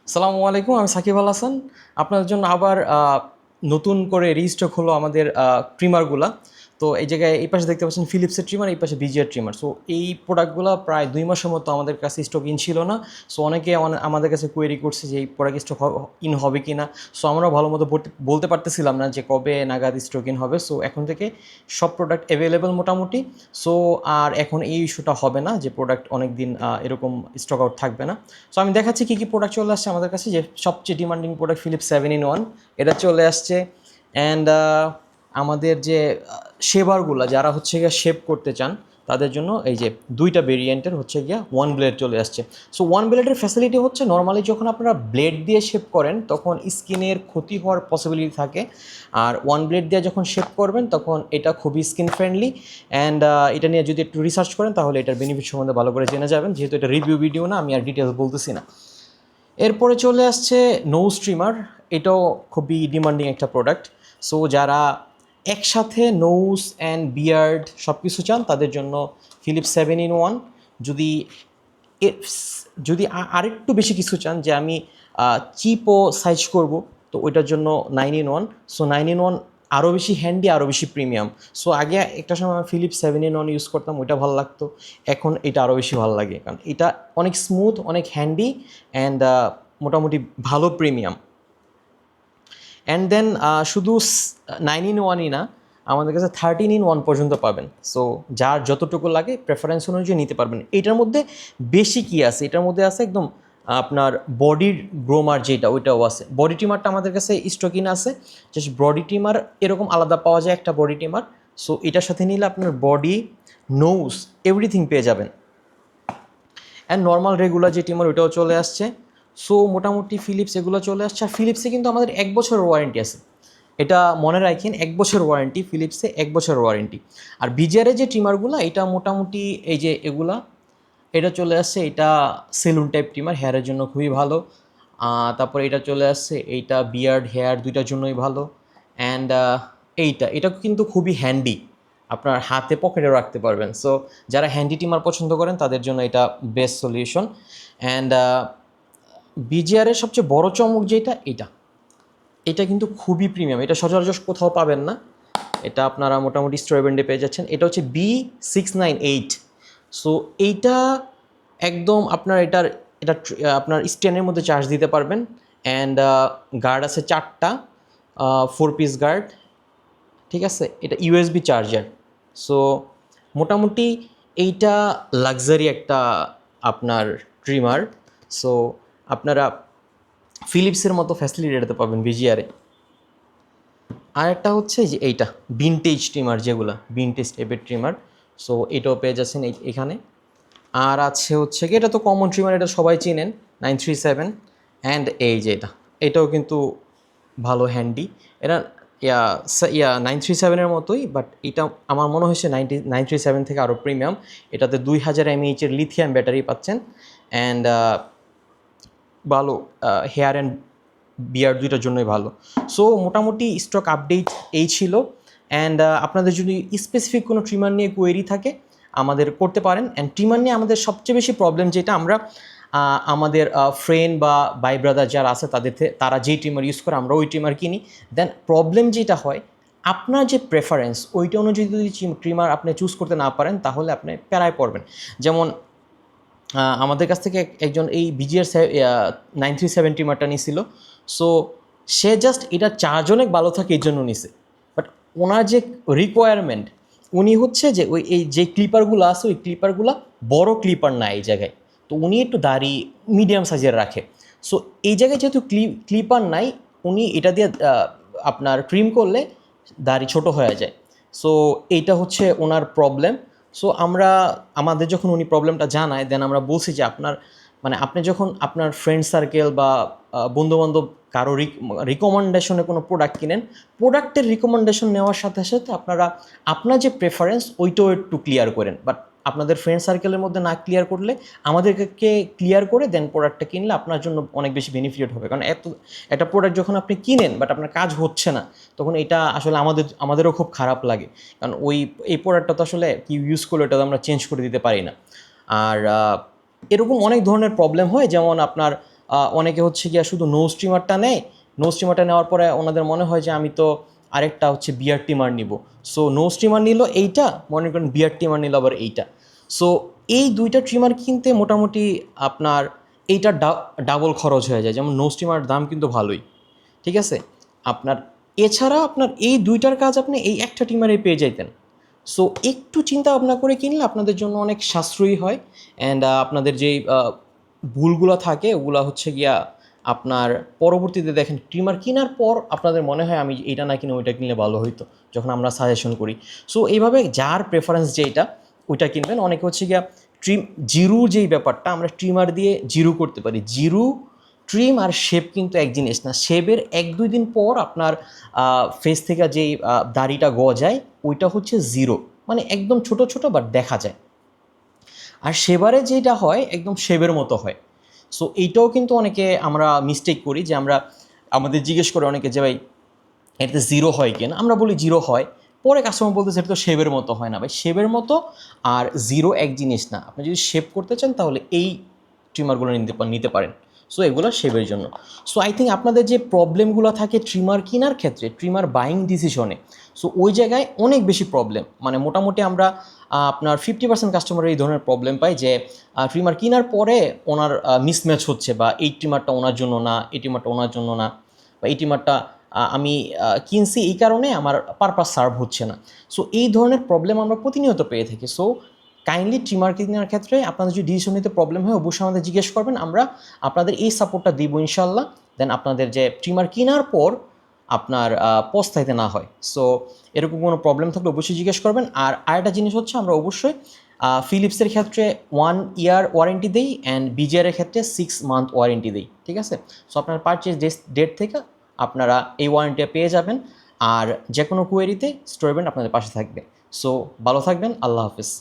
আসসালামু আলাইকুম, আমি সাকিব আল হাসান। আপনাদের জন্য আবার নতুন করে রিস্টক হলো আমাদের ট্রিমারগুলা। তো এই জায়গায় এই পাশে দেখতে পাচ্ছেন ফিলিপসের ট্রিমার, এই পাশে বিজিআর ট্রিমার। সো এই প্রোডাক্টগুলো প্রায় 2 মাসের মতো আমাদের কাছে স্টক ইন ছিল না। সো অনেকে আমাদের কাছে কোয়েরি করছে যে এই প্রোডাক্ট স্টক ইন হবে কি না। সো আমরা ভালো মতো বলতে পারতেছিলাম না যে কবে নাগাদ স্টক ইন হবে। সো এখন থেকে সব প্রোডাক্ট অ্যাভেলেবেল মোটামুটি। সো আর এখন এই ইস্যুটা হবে না যে প্রোডাক্ট অনেক দিন এরকম স্টক আউট থাকবে না। সো আমি দেখাচ্ছি কী কী প্রোডাক্ট চলে আসছে আমাদের কাছে। যে সবচেয়ে ডিমান্ডিং প্রোডাক্ট ফিলিপস 7-in-1 এটা চলে আসছে। অ্যান্ড আমাদের যে শেভারগুলো যারা হচ্ছে গিয়ে শেভ করতে চান তাদের জন্য এই যে দুইটা ভেরিয়েন্টের হচ্ছে গিয়া ওয়ান ব্লেড চলে আসছে। সো ওয়ান ব্লেডের ফ্যাসিলিটি হচ্ছে নর্মালি যখন আপনারা ব্লেড দিয়ে শেভ করেন তখন স্কিনের ক্ষতি হওয়ার পসিবিলিটি থাকে, আর ওয়ান ব্লেড দিয়ে যখন শেভ করবেন তখন এটা খুবই স্কিন ফ্রেন্ডলি। অ্যান্ড এটা নিয়ে যদি একটু রিসার্চ করেন তাহলে এটার বেনিফিট সম্বন্ধে ভালো করে জেনে যাবেন, যেহেতু এটা রিভিউ ভিডিও না, আমি আর ডিটেলস বলতেছি না। এরপরে চলে আসছে নোজ ট্রিমার। এটাও খুবই ডিমান্ডিং একটা প্রোডাক্ট। সো যারা একসাথে নোজ অ্যান্ড বিয়ার্ড সব কিছু চান তাদের জন্য ফিলিপস 7-in-1। যদি যদি আরেকটু বেশি কিছু চান যে আমি চিপও সাইজ করব, তো ওইটার জন্য 9-in-1। সো 9-in-1 আরও বেশি হ্যান্ডি, আরও বেশি প্রিমিয়াম। সো আগে একটা সময় আমি ফিলিপস 7-in-1 ইউজ করতাম, ওইটা ভালো লাগতো। এখন এটা আরও বেশি ভালো লাগে, কারণ এটা অনেক স্মুথ, অনেক হ্যান্ডি অ্যান্ড মোটামুটি ভালো প্রিমিয়াম। অ্যান্ড দেন শুধু 9-in-1ই না, আমাদের কাছে 13-in-1 পর্যন্ত পাবেন। সো যার যতটুকু লাগে প্রেফারেন্স অনুযায়ী নিতে পারবেন। এটার মধ্যে বেশি কি আছে, এটার মধ্যে আছে একদম আপনার বডির গ্রোমার, যেটা ওইটাও আছে। বডি ট্রিমারটা আমাদের কাছে স্টকিন আছে, জাস্ট বডি ট্রিমার এরকম আলাদা পাওয়া যায় একটা বডি ট্রিমার। সো এটার সাথে নিলে আপনার বডি, নোজ এভরিথিং পেয়ে যাবেন। অ্যান্ড নর্মাল রেগুলার যে ট্রিমার ওইটাও চলে আসছে। সো মোটামুটি ফিলিপস এগুলো চলে আসছে। আর ফিলিপসে কিন্তু আমাদের 1 বছরের ওয়ারেন্টি আছে, এটা মনে রাখেন। 1 বছর ওয়ারেন্টি ফিলিপসে, 1 বছর ওয়ারেন্টি। আর বিজারে যে ট্রিমারগুলো এটা মোটামুটি এই যে এগুলা, এটা চলে আসছে, এটা সেলুন টাইপ ট্রিমার, হেয়ারের জন্য খুবই ভালো। তারপরে এটা চলে আসছে, এইটা বিয়ার্ড হেয়ার দুইটার জন্যই ভালো। অ্যান্ড এটা কিন্তু খুবই হ্যান্ডি, আপনার হাতে পকেটে রাখতে পারবেন। সো যারা হ্যান্ডি ট্রিমার পছন্দ করেন তাদের জন্য এটা বেস্ট সলিউশন। অ্যান্ড বিজিআরের সবচেয়ে বড় চমক যেটা, এটা কিন্তু খুবই প্রিমিয়াম, এটা সচরাচর কোথাও পাবেন না। এটা আপনারা মোটামুটি স্টোর পেয়ে যাচ্ছেন। এটা হচ্ছে B698। সো এইটা একদম আপনার আপনার স্ট্যান্ডের মধ্যে চার্জ দিতে পারবেন। অ্যান্ড গার্ড আছে 4টা, 4 পিস গার্ড, ঠিক আছে। এটা ইউএসবি চার্জার। সো মোটামুটি এইটা লাক্সারি একটা আপনার ট্রিমার। সো আপনারা ফিলিপসের মতো ফ্যাসিলিটি এটাতে পাবেন বিজিআরে। আর একটা হচ্ছে যে এইটা ভিনটেজ ট্রিমার, যেগুলো ভিনটেজ টাইপের ট্রিমার। সো এটাও পেয়ে যাচ্ছেন এখানে। আর আছে হচ্ছে কি, এটা তো কমন ট্রিমার, এটা সবাই চিনেন, 937। অ্যান্ড এই যে এটাও কিন্তু ভালো হ্যান্ডি। এটা ইয়া 937-এর মতোই, বাট এটা আমার মনে হয়েছে 937 থেকে আরও প্রিমিয়াম। এটাতে 2000 mAh লিথিয়াম ব্যাটারি পাচ্ছেন। অ্যান্ড ভালো হেয়ার অ্যান্ড বিয়ার দুইটার জন্যই ভালো। সো মোটামুটি স্টক আপডেট এই ছিল। অ্যান্ড আপনাদের যদি স্পেসিফিক কোনো ট্রিমার নিয়ে কোয়েরি থাকে আমাদের করতে পারেন। অ্যান্ড ট্রিমার নিয়ে আমাদের সবচেয়ে বেশি প্রবলেম যেটা, আমরা আমাদের ফ্রেন্ড বা বাই ব্রাদার যারা আছে তারা যেই ট্রিমার ইউজ করে আমরা ওই ট্রিমার কিনি। দেন প্রবলেম যেটা হয়, আপনার যে প্রেফারেন্স ওইটা অনুযায়ী যদি ট্রিমার আপনি চুজ করতে না পারেন তাহলে আপনি প্যারায় পড়বেন। যেমন আমাদের কাছ থেকে একজন এই বিজিআর 937 ট্রিমারটা নিয়েছিল। সো সে জাস্ট এটা চার্জ অনেক ভালো থাকে এই জন্য নিছে, বাট ওনার যে রিকোয়ারমেন্ট, উনি হচ্ছে যে এই যে ক্লিপারগুলো আছে ওই ক্লিপারগুলো বড় ক্লিপার না এই জায়গায়। তো উনি একটু দাড়ি মিডিয়াম সাইজের রাখে। সো এই জায়গায় যেহেতু ক্লিপার নাই, উনি এটা দিয়ে আপনার ট্রিম করলে দাড়ি ছোট হয়ে যায়। সো এইটা হচ্ছে ওনার প্রবলেম। সো আমাদের যখন উনি প্রবলেমটা জানায়, দেন আমরা বলছি যে আপনি যখন আপনার ফ্রেন্ড সার্কেল বা বন্ধুবান্ধব কারো রিকমেন্ডেশনে কোনো প্রোডাক্ট কিনেন, প্রোডাক্টের রিকমেন্ডেশন নেওয়ার সাথে সাথে আপনার যে প্রেফারেন্স ওইটাও একটু ক্লিয়ার করেন। বাট আপনাদের ফ্রেন্ড সার্কেলের মধ্যে না ক্লিয়ার করলে আমাদেরকে ক্লিয়ার করে দেন প্রোডাক্টটা কিনলে আপনার জন্য অনেক বেশি বেনিফিট হবে। কারণ একটা প্রোডাক্ট যখন আপনি কিনেন বাট আপনার কাজ হচ্ছে না, তখন এটা আসলে আমাদেরও খুব খারাপ লাগে। কারণ এই প্রোডাক্টটা তো আসলে কি ইউজ করলে এটা তো আমরা চেঞ্জ করে দিতে পারি না। আর এরকম অনেক ধরনের প্রবলেম হয়, যেমন আপনার অনেকে হচ্ছে গিয়া শুধু নোজ ট্রিমারটা নেয়, নোজ ট্রিমারটা নেওয়ার পরে ওনাদের মনে হয় যে আমি তো আরেকটা হচ্ছে বিয়ার ট্রিমার নিব। সো নোজ ট্রিমার নিল এইটা, মনে করেন বিয়ার ট্রিমার নিল আবার এইটা। সো এই দুইটা ট্রিমার কিনতে মোটামুটি আপনার এইটা ডাবল খরচ হয়ে যায়। যেমন নোজ ট্রিমার দাম কিন্তু ভালোই, ঠিক আছে। আপনার এছাড়া আপনার এই দুইটার কাজ আপনি এই একটা ট্রিমারে পেয়ে যাইতেন। সো একটু চিন্তা ভাবনা করে কিনলে আপনাদের জন্য অনেক সাশ্রয়ী হয়। অ্যান্ড আপনাদের যেই ভুলগুলো থাকে ওগুলো হচ্ছে গিয়া আপনার পরবর্তীতে দেখেন ট্রিমার কেনার পর আপনাদের মনে হয় আমি এটা না কিনে ওইটা কিনলে ভালো হইতো, যখন আমরা সাজেশন করি। সো এইভাবে যার প্রেফারেন্স যেইটা ওইটা কিনবেন। অনেকে হচ্ছে গিয়া জিরু যেই ব্যাপারটা আমরা ট্রিমার দিয়ে জিরু করতে পারি, জিরু ট্রিম আর শেপ কিন্তু এক জিনিস না। শেপের 1-2 দিন পর আপনার ফেস থেকে যেই দাড়িটা গজায় ওইটা হচ্ছে জিরো, মানে একদম ছোট ছোট বাট দেখা যায়। আর সেবারে যেটা হয় একদম শেবের মতো হয়। সো এইটাও কিন্তু অনেকে আমরা মিস্টেক করি, যে আমরা আমাদের জিজ্ঞেস করে অনেকে যে ভাই এটাতে জিরো হয় কিনা, আমরা বলি জিরো হয়। পরে কাস্টমার বলতেছে এটা তো শেবের মতো হয় না। ভাই শেবের মতো আর জিরো এক জিনিস না। আপনি যদি শেপ করতে চান তাহলে এই ট্রিমারগুলো নিতে পারেন। সো এগুলো শেবের জন্য। সো আই থিঙ্ক আপনাদের যে প্রবলেমগুলো থাকে ট্রিমার কেনার ক্ষেত্রে, ট্রিমার বাইং ডিসিশনে, সো ওই জায়গায় অনেক বেশি প্রবলেম। মানে মোটামুটি আমরা আপনার 50% কাস্টমারের এই ধরনের প্রবলেম পাই যে ট্রিমার কেনার পরে ওনার মিসম্যাচ হচ্ছে, বা এই ট্রিমারটা ওনার জন্য না, এই ট্রিমারটা ওনার জন্য না, বা এই ট্রিমারটা আমি কিনছি এই কারণে আমার পারপাস সার্ভ হচ্ছে না। সো এই ধরনের প্রবলেম আমরা প্রতিনিয়ত পেয়ে থাকি। সো কাইন্ডলি ট্রিমার কেনার ক্ষেত্রে আপনাদের যদি ডিসিশন নিতে প্রবলেম হয় অবশ্যই আমাদের জিজ্ঞেস করবেন, আমরা আপনাদের এই সাপোর্টটা দিব ইনশাল্লাহ। দেন আপনাদের যে ট্রিমার কেনার পর আপনার পস্তাইতে না হয়। সো এরকম কোনো প্রবলেম থাকলে অবশ্যই জিজ্ঞেস করবেন। আর আরেকটা জিনিস হচ্ছে আমরা অবশ্যই ফিলিপসের ক্ষেত্রে 1 ইয়ার ওয়ারেন্টি দিই, অ্যান্ড বিজিআরের ক্ষেত্রে 6 মান্থ ওয়ারেন্টি দিই, ঠিক আছে। সো আপনার পারচেজ ডেট থেকে আপনারা এই ওয়ারেন্টিটা পেয়ে যাবেন। আর যে কোনো কোয়েরিতে স্টোরব্যান্ড আপনাদের পাশে থাকবে। সো ভালো থাকবেন, আল্লাহ হাফিজ।